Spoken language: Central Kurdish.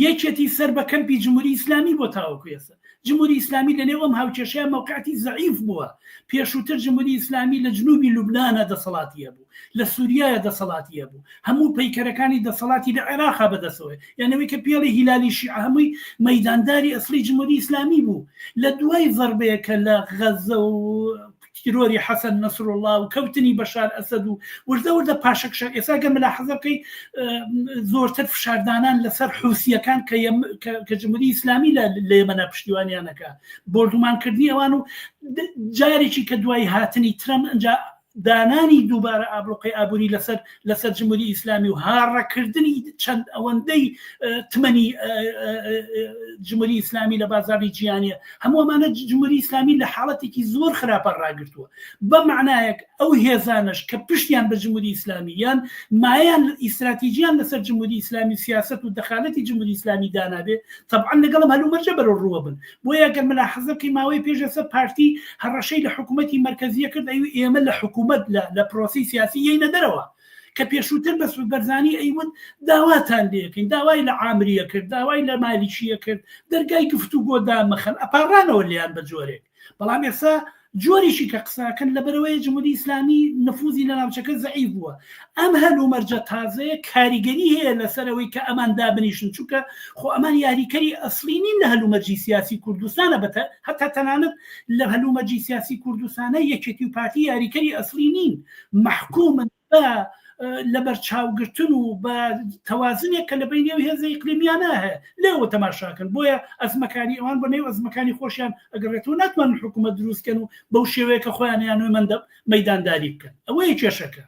یەکێتی سەر بە کەمپی جمهوری ئیسلامی بۆ تاوەکو ئێستا جمهوری ئیسلامی لە نێوەم هاوکێشەیە موقعیتی ضعیف بووە پێشووتر جمهوری ئیسلامی لە جنوبی لوبنانە دەسەڵاتیە بوو لە سووریایە دەسەڵاتیە بوو هەموو پەیکەرەکانی دەسەڵاتی لە عێراقا بەدەستەوە یانەوەی کە پێڵی هیلالی شیع هەمووی مەیدانداری ئەسلی جمهوری ئیسلامی بوو لە دوای ضربەیە کە لە غەزە و تیرۆری حەسەن نەسڕڵڵا و کەوتنی بەشار ئەسەد و وردە پاشەکشە ئێستا گە ملاحەزە بکەی زۆرتر فشاردانان لەسەر حوسیەکان کە جمهوری ئیسلامی لە یەمەنە پشتیوانیانەکە بردومانکردنی ئەوان و جارێکی کە دوای هاتنی ترەمپ ئەنجا دانانی دووبارە ئابلوقی ئابووری لەسەر جمهوری ئیسلامی و هاڕەکردنی چەند ئەوەندەی تمەنی جمهوری ئیسلامی لە بازاری جیهانیە هەمووەمانە جمهوری ئیسلامی لە حاڵەتێکی زۆر خراپە ڕاگرتووە بە معنایەک ئەو هێزانش کە پشتیان بە جمهوری ئیسلامی یان مایان ئیستراتیژیان لەسەر جمهوری ئیسلامی سیاست و دەخالەتی جمهوری ئیسلامی دانابێ طبعا لەگەڵم هەلومەرجە بەرەو ڕووە بن بۆیە گەر ملاحەزەکەی ماوەی پێشەسە پارتی هەڕەشەی لە حکوومەتی مەرکەزیە کرد ئێمە لە حکوومەت لە پرۆسی سیاسی یەینە دەرەوە کە پێشووتر بە سوود بەرزانی ئەیون داواتان لێکەین داوای لە عامریە کرد داوای لە مالیشیە کرد دەرگای گفتوگۆدا مەخەن ئەپارانەوە لیان بە جۆرێک بەڵام ئێستا جۆریشی کە قساکەن لەبەرەوەی جمهوری ئیسلامی نفوزی لە ناوچەکە زەعیف بووە ئەم هەلومەرجە تازەیە کاریگەری هەیە لەسەرەوەی کە ئەمان دابنیشن چونکە خۆ ئەمان یاریکەری ئەسلی نین لە هەلومەرجی سیاسی کوردستانە هەتا تەنانەت لە هەلومەرجی سیاسی کوردستانە یەکێتی و پارتی یاریکەری ئەسلی نین محکومن بە لەبەر چاوگرتن و بە تەوازنێک کە لە بینەوە هێزە ئیقلیمیانە هەیە لێوە تەماشاکەن بۆیە ئەزمەکانی ئەوان بە نێو ئەزمەکانی خۆشیان ئەگەڕێتەوە ناتوانن حکوومەت دروستکەن و بەو شێوەیە کە خۆیان یانوێ مەیدانداری بکەن ئەوەیە کێشەکە